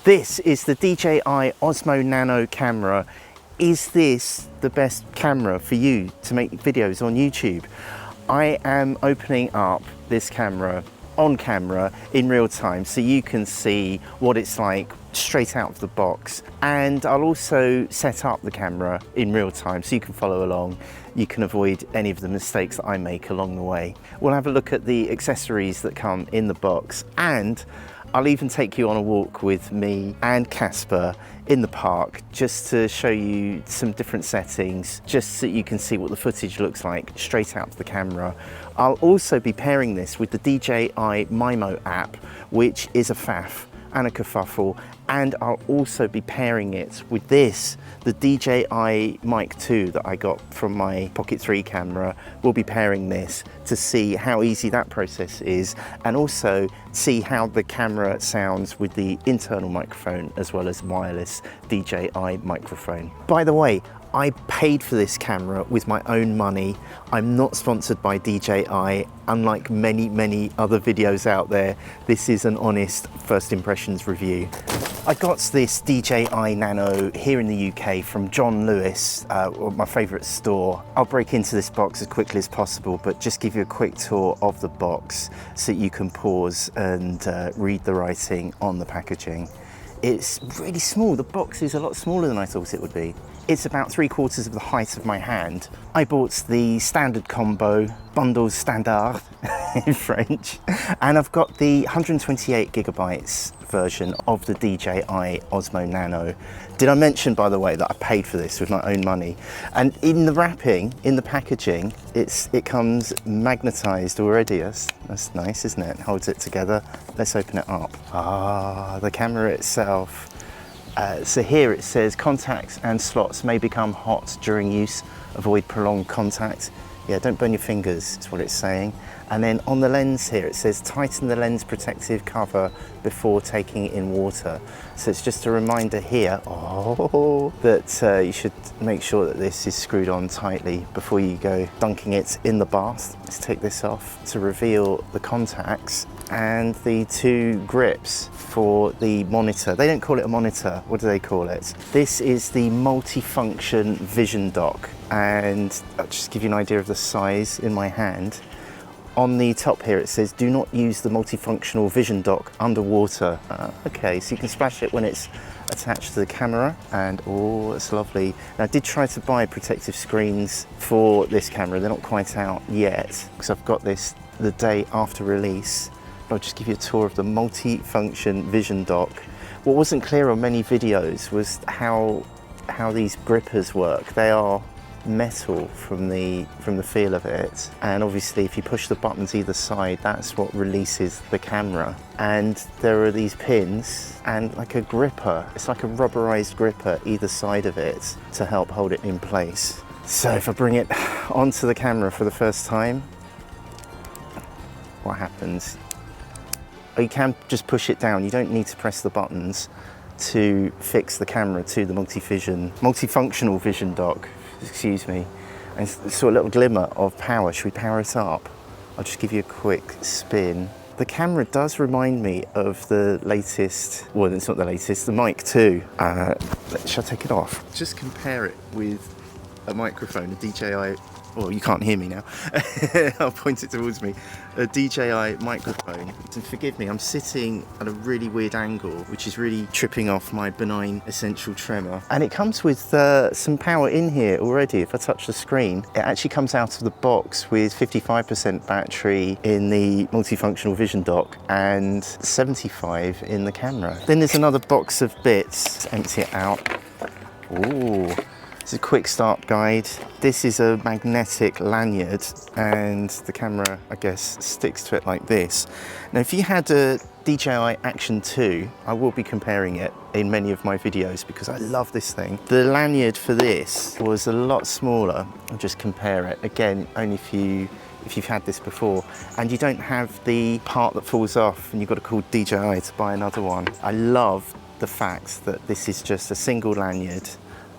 This is the DJI Osmo Nano Camera. Is this the best camera for you to make videos on YouTube? I am opening up this camera on camera in real time so you can see what it's like straight out of the box, and I'll also set up the camera in real time so you can follow along. You can avoid any of the mistakes that I make along the way. We'll have a look at the accessories that come in the box, and I'll even take you on a walk with me and Casper in the park just to show you some different settings, just so you can see what the footage looks like straight out of the camera. I'll also be pairing this with the DJI Mimo app, which is a faff and a kerfuffle, and I'll also be pairing it with this, the DJI Mic 2 that I got from my Pocket 3 camera. We'll be pairing this to see how easy that process is, and also see how the camera sounds with the internal microphone as well as wireless DJI microphone. By the way, I paid for this camera with my own money. I'm not sponsored by DJI. Unlike many other videos out there, this is an honest first impressions review. I got this DJI Nano here in the UK from John Lewis, my favourite store. I'll break into this box as quickly as possible, but just give you a quick tour of the box so you can pause and read the writing on the packaging. It's really small. The box is a lot smaller than I thought it would be. It's about 3/4 of the height of my hand. I bought the standard combo, bundle standard in French, and I've got the 128GB version of the DJI Osmo Nano. Did I mention, by the way, that I paid for this with my own money? And in the wrapping, in the packaging, it comes magnetized already. That's nice, isn't it? Holds it together. Let's open it up. Ah, the camera itself. So here it says contacts and slots may become hot during use. Avoid prolonged contact. Yeah, don't burn your fingers, is what it's saying. And then on the lens here, it says tighten the lens protective cover before taking it in water. So it's just a reminder here, that you should make sure that this is screwed on tightly before you go dunking it in the bath. Let's take this off to reveal the contacts and the two grips for the monitor. They don't call it a monitor, what do they call it? This is the Multifunction Vision Dock, and I'll just give you an idea of the size in my hand. On the top here it says do not use the Multifunctional Vision Dock underwater. Okay, so you can splash it when it's attached to the camera, and oh, it's lovely. Now I did try to buy protective screens for this camera. They're not quite out yet because I've got this the day after release. But I'll just give you a tour of the Multifunction Vision Dock. What wasn't clear on many videos was how these grippers work. They are metal from the feel of it, and obviously if you push the buttons either side, that's what releases the camera. And there are these pins and like a gripper, it's like a rubberized gripper either side of it to help hold it in place. So if I bring it onto the camera for the first time, what happens? You can just push it down. You don't need to press the buttons to fix the camera to the multifunctional vision dock, excuse me. And saw a little glimmer of power. Should we power it up? I'll just give you a quick spin. The camera does remind me of the latest, well, it's not the latest, the Mic 2. Shall I take it off? Just compare it with a microphone, a DJI, well, you can't hear me now. I'll point it towards me. A DJI microphone. And forgive me, I'm sitting at a really weird angle, which is really tripping off my benign essential tremor. And it comes with some power in here already. If I touch the screen, it actually comes out of the box with 55% battery in the multifunctional vision dock and 75 in the camera. Then there's another box of bits. Let's empty it out. Ooh. It's a quick start guide. This is a magnetic lanyard, and the camera, I guess, sticks to it like this. Now, if you had a DJI Action 2, I will be comparing it in many of my videos because I love this thing. The lanyard for this was a lot smaller. I'll just compare it. Again, only if you've had this before, and you don't have the part that falls off and you've got to call DJI to buy another one. I love the fact that this is just a single lanyard,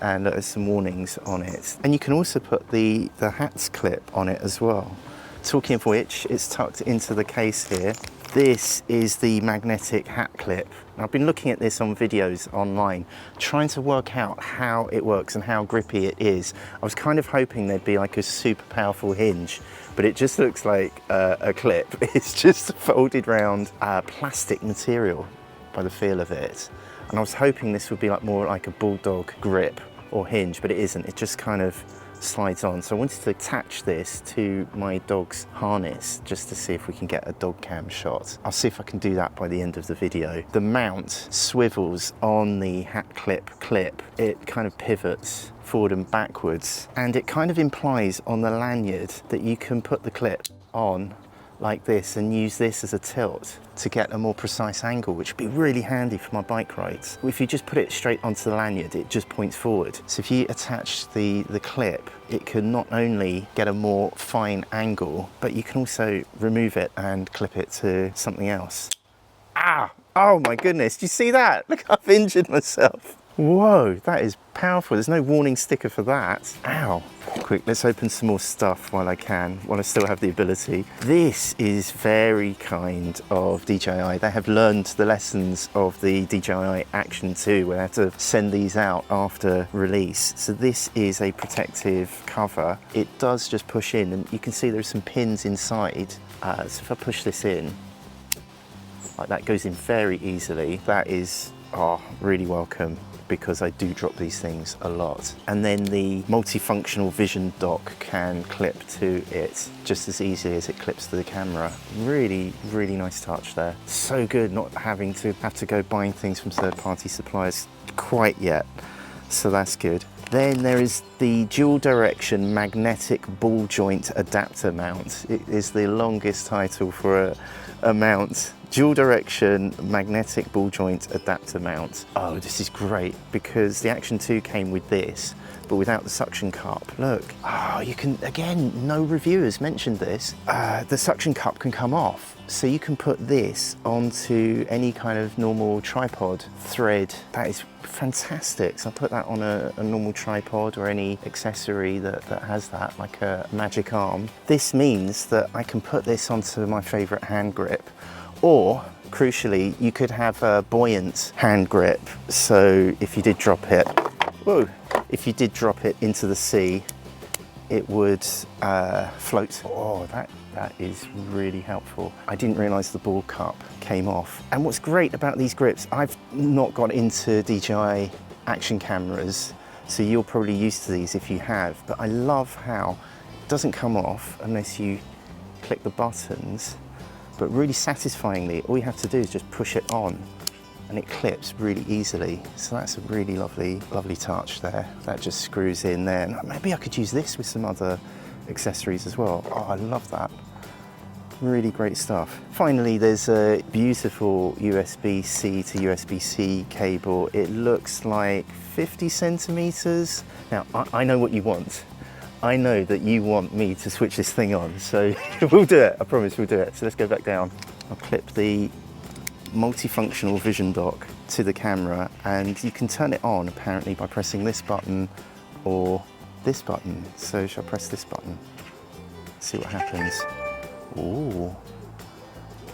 and there's some warnings on it. And you can also put the hat clip on it as well. Talking of which, it's tucked into the case here. This is the Magnetic Hat Clip. I've been looking at this on videos online, trying to work out how it works and how grippy it is. I was kind of hoping there'd be like a super powerful hinge, but it just looks like a clip. It's just folded round plastic material by the feel of it. And I was hoping this would be like more like a bulldog grip or hinge, but it isn't. It just kind of slides on. So I wanted to attach this to my dog's harness just to see if we can get a dog cam shot. I'll see if I can do that by the end of the video. The mount swivels on the hat clip. It kind of pivots forward and backwards, and it kind of implies on the lanyard that you can put the clip on like this and use this as a tilt to get a more precise angle, which would be really handy for my bike rides. If you just put it straight onto the lanyard, it just points forward. So if you attach the clip, it can not only get a more fine angle, but you can also remove it and clip it to something else. Ah! Oh my goodness, do you see that? Look, I've injured myself. Whoa, that is powerful. There's no warning sticker for that. Ow. Quick, let's open some more stuff while I can, while I still have the ability. This is very kind of DJI. They have learned the lessons of the DJI Action 2, where they had to send these out after release. So this is a protective cover. It does just push in, and you can see there's some pins inside. So if I push this in, like that goes in very easily. That is really welcome, because I do drop these things a lot. And then the Multifunctional Vision Dock can clip to it just as easily as it clips to the camera. Really, really nice touch there. So good not having to go buying things from third-party suppliers quite yet. So that's good. Then there is the dual direction magnetic ball joint adapter mount. It is the longest title for a mount. Dual direction magnetic ball joint adapter mount. Oh, this is great, because the Action 2 came with this, but without the suction cup. Look, you can, again, no reviewers mentioned this. The suction cup can come off. So you can put this onto any kind of normal tripod thread. That is fantastic. So I'll put that on a normal tripod or any accessory that has that, like a magic arm. This means that I can put this onto my favorite hand grip, or crucially, you could have a buoyant hand grip. So if you did drop it, if you did drop it into the sea, it would float. Oh, that is really helpful. I didn't realize the ball cup came off. And what's great about these grips, I've not got into DJI action cameras, so you're probably used to these if you have, but I love how it doesn't come off unless you click the buttons, but really satisfyingly, all you have to do is just push it on and it clips really easily. So that's a really lovely touch there. That just screws in there. And maybe I could use this with some other accessories as well. Oh, I love that. Really great stuff. Finally, there's a beautiful USB-C to USB-C cable. It looks like 50 centimeters. Now, I know what you want. I know that you want me to switch this thing on, so we'll do it. I promise we'll do it. So let's go back down. I'll clip the Multifunctional Vision Dock to the camera, and you can turn it on apparently by pressing this button or this button. So shall I press this button? See what happens. Ooh,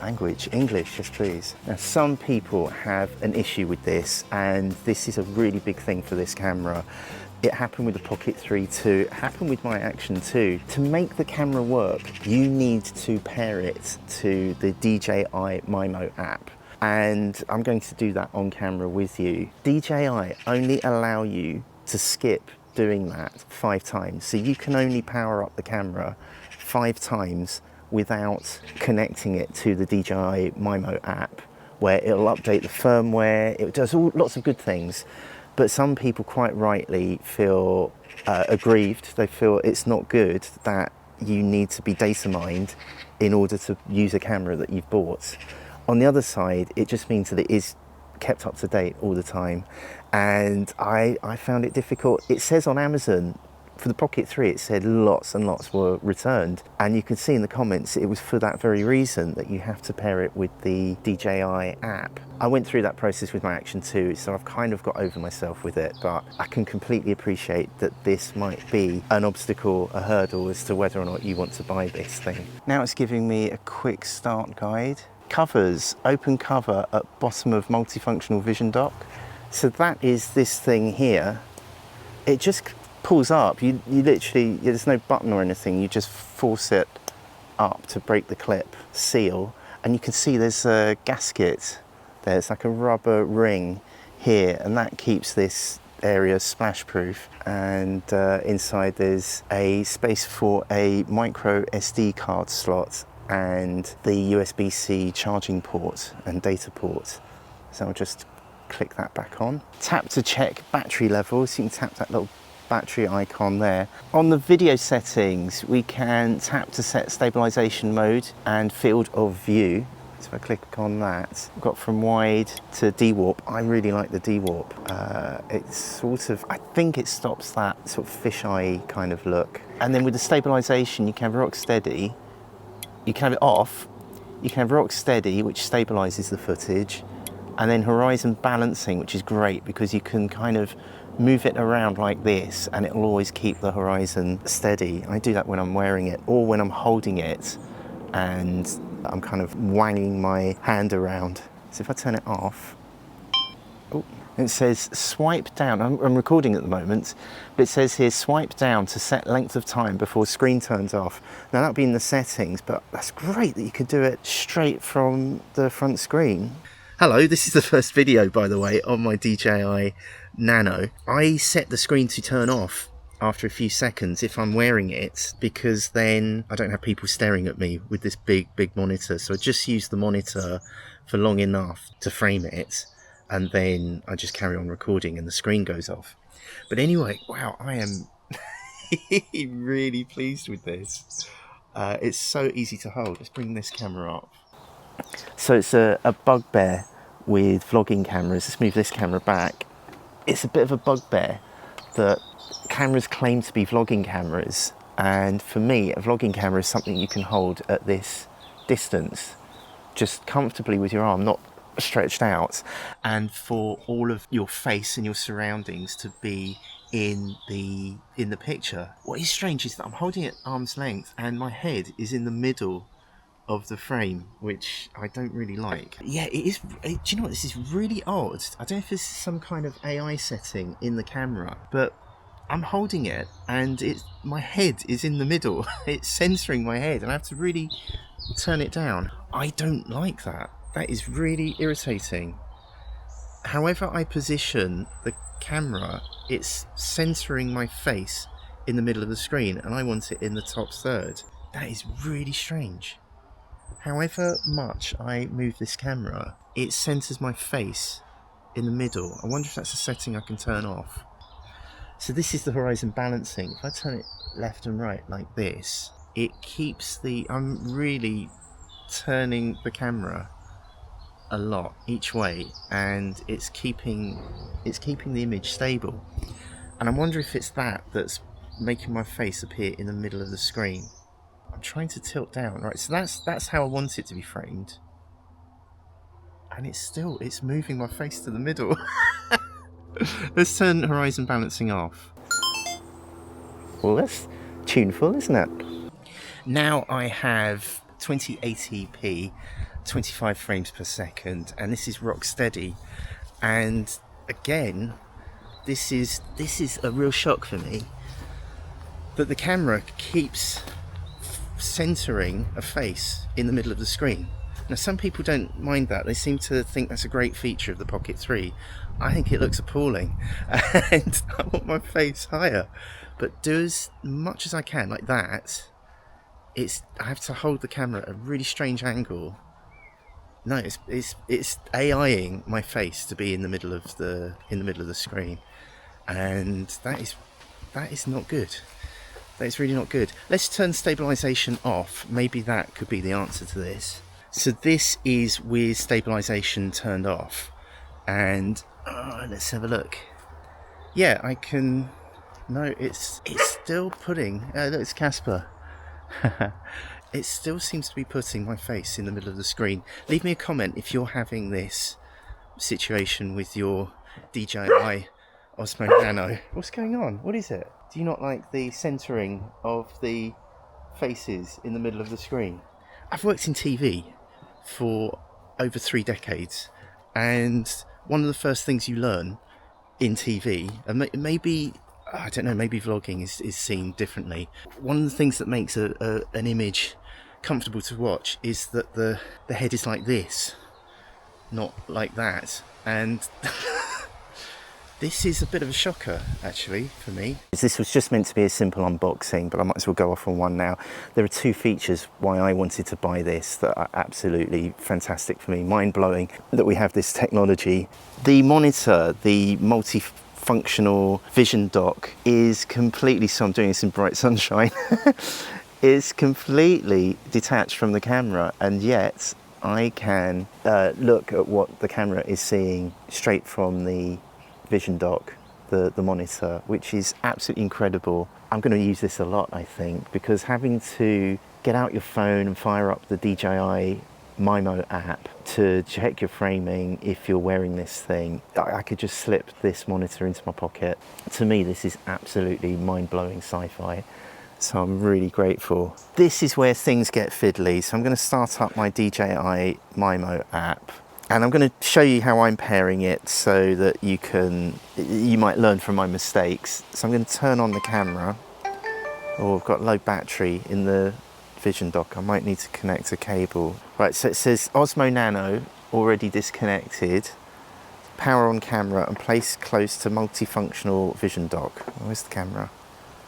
language, English, yes please. Now some people have an issue with this, and this is a really big thing for this camera. It happened with the Pocket 3 too, it happened with my Action 2. To make the camera work, you need to pair it to the DJI Mimo app. And I'm going to do that on camera with you. DJI only allow you to skip doing that 5 times. So you can only power up the camera 5 times without connecting it to the DJI Mimo app, where it'll update the firmware, it does lots of good things. But some people quite rightly feel aggrieved. They feel it's not good that you need to be data mined in order to use a camera that you've bought. On the other side, it just means that it is kept up to date all the time. And I found it difficult. It says on Amazon, for the Pocket 3, it said lots and lots were returned. And you can see in the comments, it was for that very reason that you have to pair it with the DJI app. I went through that process with my Action 2, so I've kind of got over myself with it, but I can completely appreciate that this might be an obstacle, a hurdle as to whether or not you want to buy this thing. Now it's giving me a quick start guide. covers, open cover at bottom of Multifunctional Vision Dock. So that is this thing here. It just pulls up. You literally, there's no button or anything. You just force it up to break the clip seal, and you can see there's a gasket there. It's like a rubber ring here, and that keeps this area splash proof. And inside there's a space for a micro SD card slot and the USB-C charging port and data port. So I'll just click that back on. Tap to check battery levels. You can tap that little battery icon there. On the video settings, we can tap to set stabilization mode and field of view. So if I click on that, I've got from wide to Dewarp. I really like the Dewarp. It's sort of, I think it stops that sort of fisheye kind of look. And then with the stabilization, you can have Rocksteady. You can have it off. You can have Rocksteady, which stabilizes the footage, and then horizon balancing, which is great because you can kind of move it around like this and it'll always keep the horizon steady. I do that when I'm wearing it or when I'm holding it and I'm kind of wanging my hand around. So if I turn it off, oh, it says swipe down. I'm recording at the moment, but it says here swipe down to set length of time before screen turns off. Now that'll be in the settings, but that's great that you could do it straight from the front screen. Hello, this is the first video, by the way, on my DJI Nano. I set the screen to turn off after a few seconds if I'm wearing it, because then I don't have people staring at me with this big monitor. So I just use the monitor for long enough to frame it, and then I just carry on recording and the screen goes off. But anyway, wow, I am really pleased with this. It's so easy to hold. Let's bring this camera up. So it's a bugbear with vlogging cameras. Let's move this camera back. It's a bit of a bugbear that cameras claim to be vlogging cameras, and for me a vlogging camera is something you can hold at this distance just comfortably with your arm not stretched out, and for all of your face and your surroundings to be in the picture. What is strange is that I'm holding it at arm's length and my head is in the middle of the frame, which I don't really like. Yeah, it is. Do you know what? This is really odd. I don't know if this is some kind of AI setting in the camera, but I'm holding it and my head is in the middle. It's censoring my head and I have to really turn it down. I don't like that. That is really irritating. However I position the camera, it's censoring my face in the middle of the screen and I want it in the top third. That is really strange. However much I move this camera, it centers my face in the middle. I wonder if that's a setting I can turn off. So this is the horizon balancing. If I turn it left and right like this, it keeps I'm really turning the camera a lot each way, and it's keeping the image stable. And I wonder if it's that's making my face appear in the middle of the screen. I'm trying to tilt down, right? So that's how I want it to be framed, and it's moving my face to the middle. Let's turn horizon balancing off. Well, that's tuneful, isn't it? Now I have 2080p, 25 frames per second, and this is Rocksteady. And again, this is a real shock for me that the camera keeps centering a face in the middle of the screen. Now some people don't mind that. They seem to think that's a great feature of the Pocket 3. I think it looks appalling and I want my face higher, but do as much as I can like that. I have to hold the camera at a really strange angle. No, it's AIing my face to be in the middle of the screen, and that is not good. That is really not good. Let's turn stabilization off. Maybe that could be the answer to this. So this is with stabilization turned off, and let's have a look. Yeah, I can. No, it's still putting. Look, it's Casper. It still seems to be putting my face in the middle of the screen. Leave me a comment if you're having this situation with your DJI Osmo Nano. What's going on? What is it? Do you not like the centering of the faces in the middle of the screen? I've worked in TV for over 3 decades, and one of the first things you learn in TV, and maybe, I don't know, maybe vlogging is seen differently. One of the things that makes an image comfortable to watch is that the head is like this, not like that, and this is a bit of a shocker actually for me. This was just meant to be a simple unboxing, but I might as well go off on one now. There are 2 features why I wanted to buy this that are absolutely fantastic for me, mind-blowing that we have this technology. The monitor, the Multifunctional Vision Dock, is completely, so I'm doing this in bright sunshine, is completely detached from the camera, and yet I can look at what the camera is seeing straight from the Vision Dock, the monitor, which is absolutely incredible. I'm going to use this a lot, I think, because having to get out your phone and fire up the DJI Mimo app to check your framing if you're wearing this thing, I could just slip this monitor into my pocket. To me, this is absolutely mind-blowing sci-fi, so I'm really grateful. This is where things get fiddly, so I'm going to start up my DJI Mimo app. And I'm going to show you how I'm pairing it so that you might learn from my mistakes. So I'm going to turn on the camera. Oh, I've got low battery in the Vision Dock. I might need to connect a cable. Right, so it says Osmo Nano already disconnected. Power on camera and place close to multifunctional Vision Dock. Where's the camera?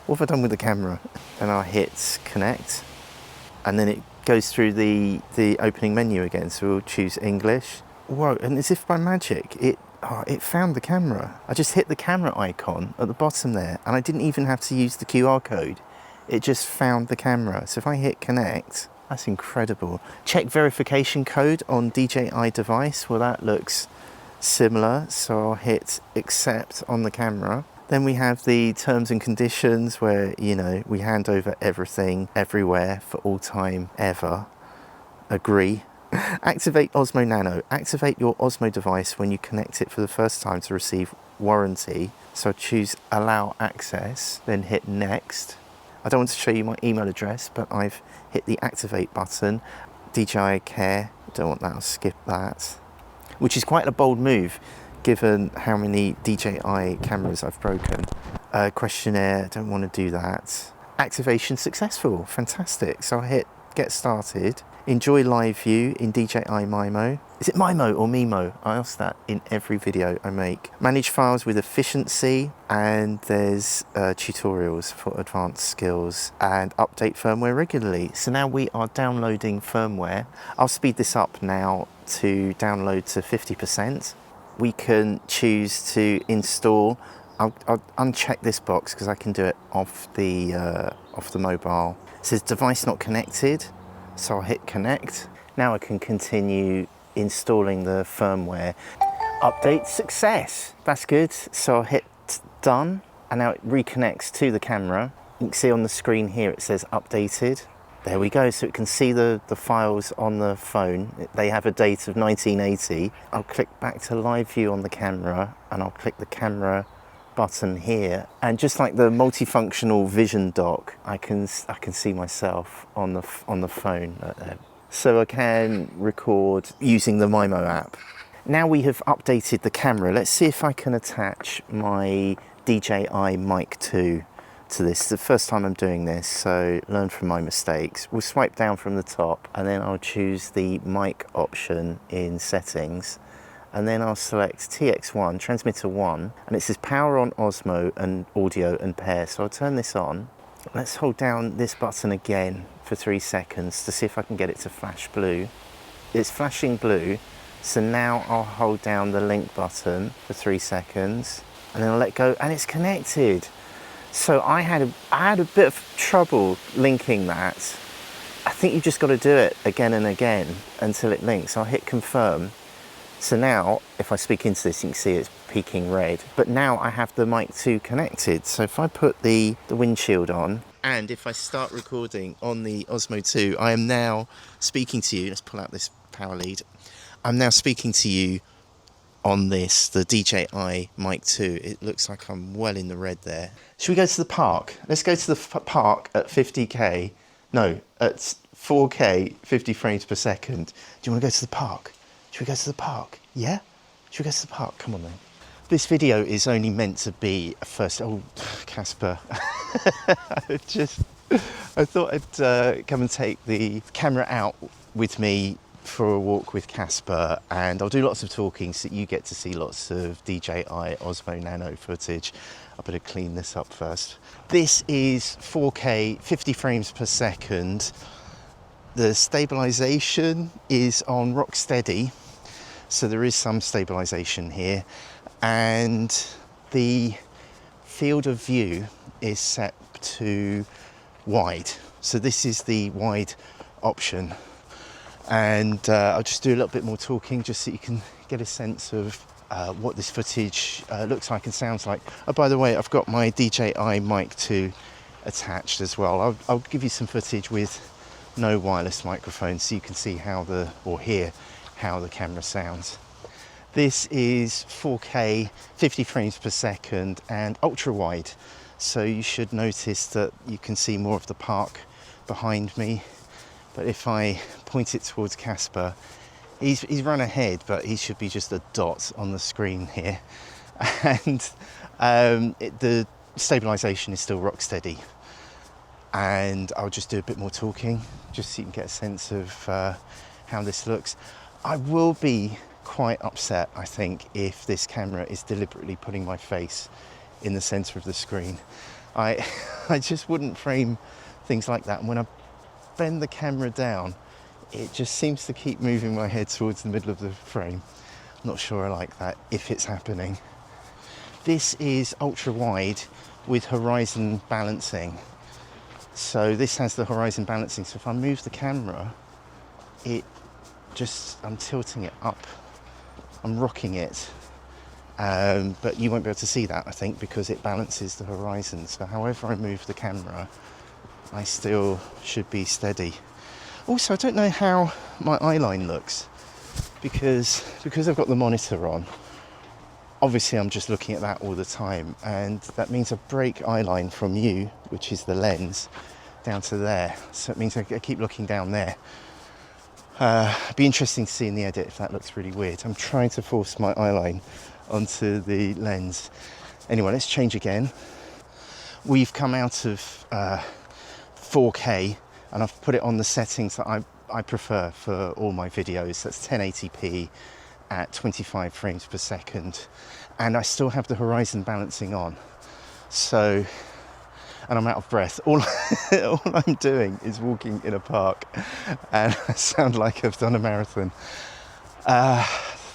What have I done with the camera? And I'll hit connect. And then it goes through the opening menu again. So we'll choose English. Whoa, and as if by magic, it found the camera. I just hit the camera icon at the bottom there, and I didn't even have to use the QR code. It just found the camera. So if I hit connect, that's incredible. Check verification code on DJI device. Well, that looks similar. So I'll hit accept on the camera. Then we have the terms and conditions where, you know, we hand over everything, everywhere, for all time, ever. Agree. Activate Osmo Nano. Activate your Osmo device when you connect it for the first time to receive warranty. So choose allow access, then hit next. I don't want to show you my email address, but I've hit the activate button. DJI Care, don't want that, I'll skip that. Which is quite a bold move, given how many DJI cameras I've broken. Questionnaire, don't want to do that. Activation successful, fantastic. So I'll hit get started. Enjoy live view in DJI Mimo. Is it Mimo or Mimo? I ask that in every video I make. Manage files with efficiency, and there's tutorials for advanced skills, and update firmware regularly. So now we are downloading firmware. I'll speed this up now to download to 50%. We can choose to install. I'll uncheck this box because I can do it off the mobile. It says device not connected. So I'll hit connect. Now I can continue installing the firmware. Update success. That's good. So I'll hit done, and now it reconnects to the camera. You can see on the screen here it says updated. There we go. So it can see the files on the phone. They have a date of 1980. I'll click back to live view on the camera, and I'll click the camera button here, and just like the multifunctional vision dock, I can see myself on the phone. So I can record using the Mimo app. Now we have updated the camera. Let's see if I can attach my DJI Mic 2 to this. It's the first time I'm doing this, so learn from my mistakes. We'll swipe down from the top, and then I'll choose the mic option in settings. And then I'll select TX1, transmitter 1, and it says power on Osmo and audio and pair. So I'll turn this on. Let's hold down this button again for 3 seconds to see if I can get it to flash blue. It's flashing blue, so now I'll hold down the link button for 3 seconds, and then I'll let go, and it's connected. So I had a bit of trouble linking that. I think you've just got to do it again and again until it links. I'll hit confirm. So now, if I speak into this, you can see it's peaking red. But now I have the Mic 2 connected. So if I put the windshield on, and if I start recording on the Osmo 2, I am now speaking to you. Let's pull out this power lead. I'm now speaking to you on this, the DJI Mic 2. It looks like I'm well in the red there. Should we go to the park? Let's go to the park at 50k. No, at 4K, 50 frames per second. Do you want to go to the park? Should we go to the park? Yeah? Should we go to the park? Come on then. This video is only meant to be a first. Oh, Casper. I thought I'd come and take the camera out with me for a walk with Casper, and I'll do lots of talking so that you get to see lots of DJI Osmo Nano footage. I better clean this up first. This is 4K, 50 frames per second. The stabilization is on Rocksteady, so there is some stabilization here, and the field of view is set to wide. So this is the wide option. And I'll just do a little bit more talking just so you can get a sense of what this footage looks like and sounds like. Oh, by the way, I've got my DJI Mic 2 attached as well. I'll give you some footage with no wireless microphone so you can see or hear how the camera sounds. This is 4K, 50 frames per second and ultra wide. So you should notice that you can see more of the park behind me. But if I point it towards Casper, he's run ahead, but he should be just a dot on the screen here. And the stabilization is still rock steady. And I'll just do a bit more talking, just so you can get a sense of how this looks. I will be quite upset, I think, if this camera is deliberately putting my face in the center of the screen. I just wouldn't frame things like that. And when I bend the camera down, it just seems to keep moving my head towards the middle of the frame. I'm not sure I like that if it's happening. This is ultra wide with horizon balancing. So this has the horizon balancing. So if I move the camera, I'm tilting it up. I'm rocking it. But you won't be able to see that, I think, because it balances the horizon. So however I move the camera, I still should be steady. Also, I don't know how my eye line looks because I've got the monitor on. Obviously, I'm just looking at that all the time, and that means I break eye line from you, which is the lens, down to there. So it means I keep looking down there. It'd be interesting to see in the edit if that looks really weird. I'm trying to force my eye line onto the lens. Anyway, let's change again. We've come out of 4K, and I've put it on the settings that I prefer for all my videos. That's 1080p at 25 frames per second, and I still have the horizon balancing on. So, and I'm out of breath. All I'm doing is walking in a park, and I sound like I've done a marathon.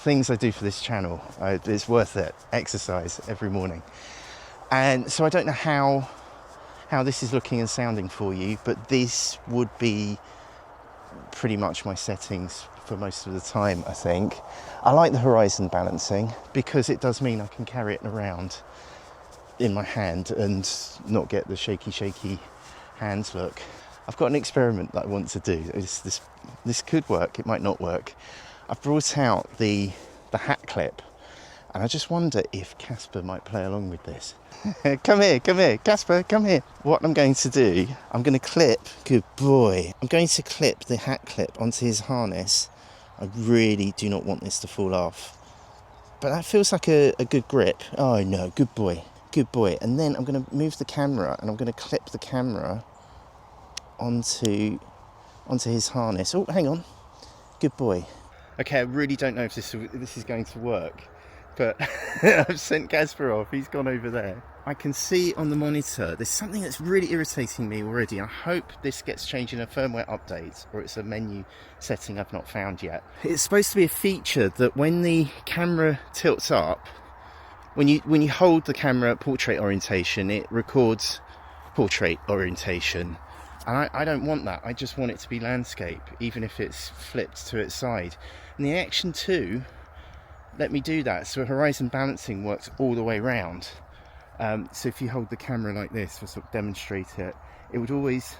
Things I do for this channel, it's worth it. Exercise every morning. And so I don't know how this is looking and sounding for you, but this would be pretty much my settings for most of the time, I think. I like the horizon balancing because it does mean I can carry it around in my hand and not get the shaky hands look. I've got an experiment that I want to do. This could work, it might not work. I've brought out the hat clip, and I just wonder if Casper might play along with this. Come here, Casper, come here. What I'm going to do, I'm going to clip, good boy, I'm going to clip the hat clip onto his harness. I really do not want this to fall off. But that feels like a good grip. Oh no, good boy. And then I'm going to move the camera, and I'm going to clip the camera onto his harness. Oh, hang on. Good boy. Okay, I really don't know if this is going to work, but I've sent Casper off. He's gone over there. I can see on the monitor there's something that's really irritating me already. I hope this gets changed in a firmware update, or it's a menu setting I've not found yet. It's supposed to be a feature that when the camera tilts up, when you hold the camera at portrait orientation, it records portrait orientation. And I don't want that. I just want it to be landscape, even if it's flipped to its side. And the Action 2 let me do that. So horizon balancing works all the way round. So if you hold the camera like this to sort of demonstrate it, it would always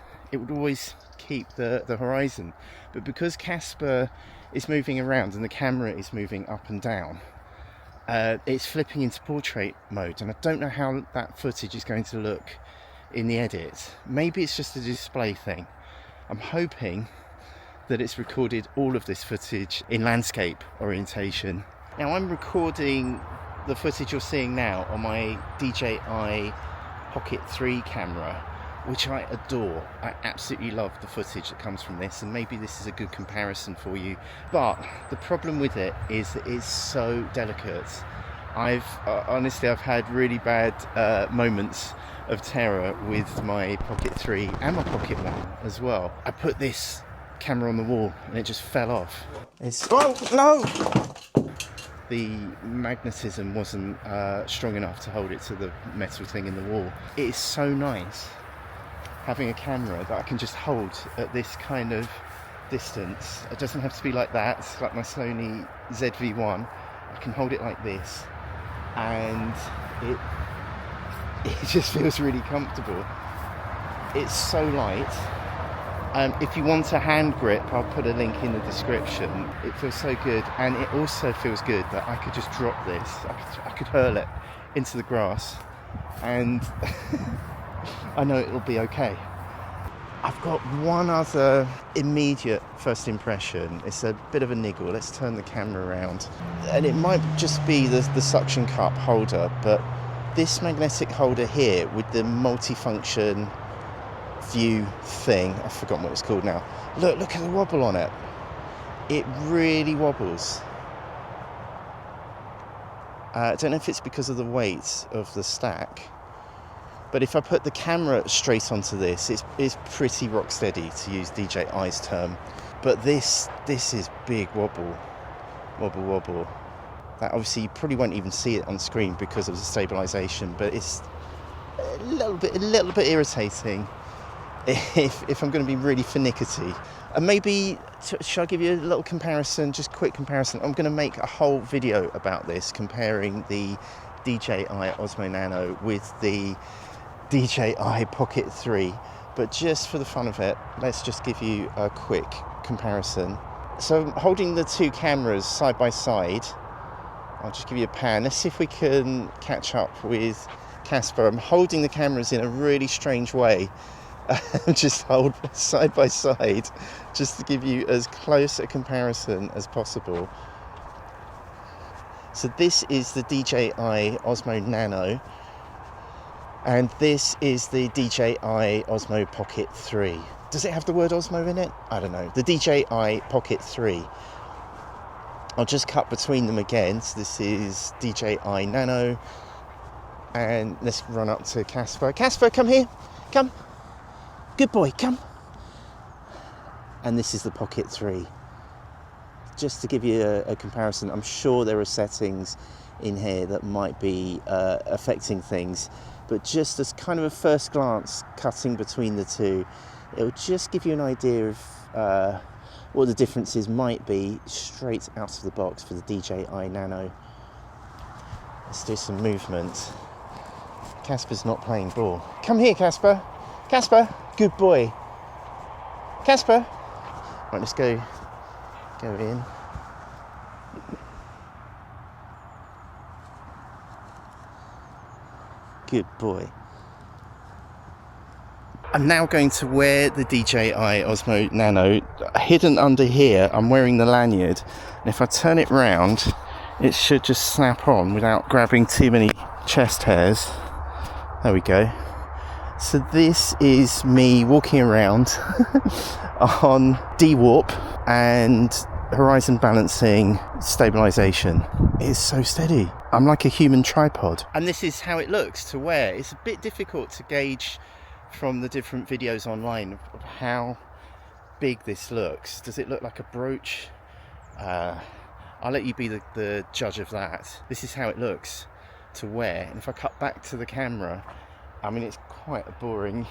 keep the horizon. But because Casper is moving around and the camera is moving up and down, it's flipping into portrait mode, and I don't know how that footage is going to look in the edit. Maybe it's just a display thing, I'm hoping that it's recorded all of this footage in landscape orientation. Now I'm recording the footage you're seeing now on my DJI Pocket 3 camera, which I adore. I absolutely love the footage that comes from this, and maybe this is a good comparison for you. But the problem with it is that it's so delicate. Honestly, I've had really bad moments of terror with my Pocket 3 and my Pocket 1 as well. I put this camera on the wall and it just fell off. Oh no! The magnetism wasn't strong enough to hold it to the metal thing in the wall. It is so nice having a camera that I can just hold at this kind of distance. It doesn't have to be like that. It's like my Sony ZV-1. I can hold it like this, and it just feels really comfortable. It's so light. If you want a hand grip, I'll put a link in the description. It feels so good, and it also feels good that I could just drop this. I could hurl it into the grass, and I know it'll be okay. I've got one other immediate first impression. It's a bit of a niggle. Let's turn the camera around. And it might just be the suction cup holder, but this magnetic holder here with the multifunction view thing, I've forgotten what it's called now. Look at the wobble on it. It really wobbles. I don't know if it's because of the weight of the stack, but if I put the camera straight onto this, it's pretty rock steady, to use DJI's term. But this is big wobble. That obviously you probably won't even see it on screen because of the stabilization, but it's a little bit irritating if I'm going to be really finicky. And maybe, should I give you a little comparison, just quick comparison? I'm going to make a whole video about this, comparing the DJI Osmo Nano with the DJI Pocket 3. But just for the fun of it, let's just give you a quick comparison. So I'm holding the two cameras side by side. I'll just give you a pan. Let's see if we can catch up with Casper. I'm holding the cameras in a really strange way. Just hold side by side, just to give you as close a comparison as possible. So this is the DJI Osmo Nano, and this is the DJI Osmo Pocket 3. Does it have the word Osmo in it? I don't know. The DJI Pocket 3. I'll just cut between them again. So this is DJI Nano, and let's run up to Casper. Casper, come here. Come. Good boy, come. And this is the Pocket 3. Just to give you a comparison, I'm sure there are settings in here that might be affecting things, but just as kind of a first glance, cutting between the two, it'll just give you an idea of what the differences might be straight out of the box for the DJI Nano. Let's do some movement. Casper's not playing ball. Come here, Casper. Casper, good boy. Casper. Right, let's go in. Good boy. I'm now going to wear the DJI Osmo Nano. Hidden under here, I'm wearing the lanyard. And if I turn it round, it should just snap on without grabbing too many chest hairs. There we go. So this is me walking around on Dewarp and horizon balancing, stabilization. It's so steady. I'm like a human tripod. And this is how it looks to wear. It's a bit difficult to gauge from the different videos online of how big this looks. Does it look like a brooch? I'll let you be the judge of that. This is how it looks to wear. And if I cut back to the camera, I mean, it's quite a boring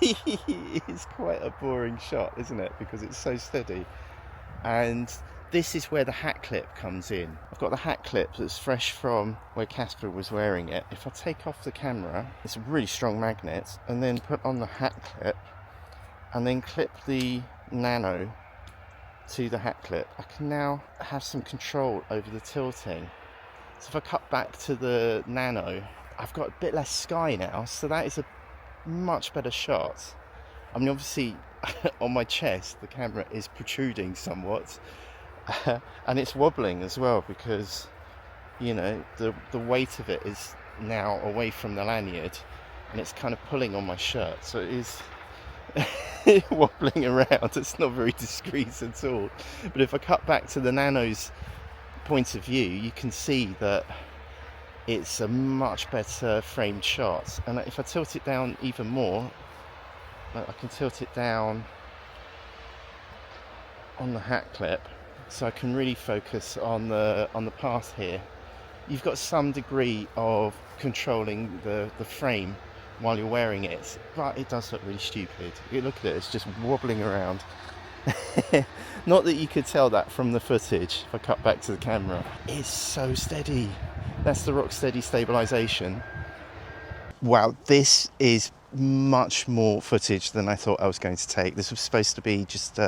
it's quite a boring shot, isn't it? Because it's so steady. And this is where the hat clip comes in. I've got the hat clip that's fresh from where Casper was wearing it. If I take off the camera, it's a really strong magnet, and then put on the hat clip, and then clip the Nano to the hat clip, I can now have some control over the tilting. So if I cut back to the Nano, I've got a bit less sky now, so that is a much better shot. I mean, obviously on my chest the camera is protruding somewhat, and it's wobbling as well because, you know, the weight of it is now away from the lanyard and it's kind of pulling on my shirt, so it is wobbling around. It's not very discreet at all. But if I cut back to the Nano's point of view, you can see that it's a much better framed shot. And if I tilt it down even more, I can tilt it down on the hat clip, so I can really focus on the path here. You've got some degree of controlling the frame while you're wearing it, but it does look really stupid. You look at it, it's just wobbling around. Not that you could tell that from the footage. If I cut back to the camera, it's so steady. That's the Rocksteady stabilization. Wow, this is much more footage than I thought I was going to take. This was supposed to be just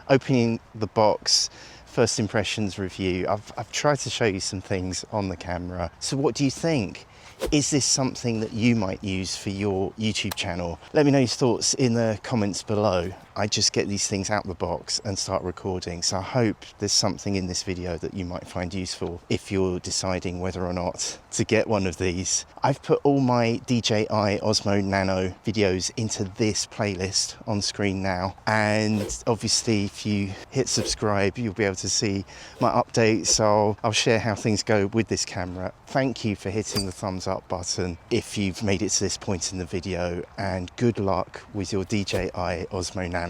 opening the box, first impressions review. I've tried to show you some things on the camera. So what do you think? Is this something that you might use for your YouTube channel? Let me know your thoughts in the comments below. I just get these things out of the box and start recording, so I hope there's something in this video that you might find useful if you're deciding whether or not to get one of these. I've put all my DJI Osmo Nano videos into this playlist on screen now, and obviously if you hit subscribe you'll be able to see my updates, so I'll share how things go with this camera. Thank you for hitting the thumbs up button if you've made it to this point in the video, and good luck with your DJI Osmo Nano.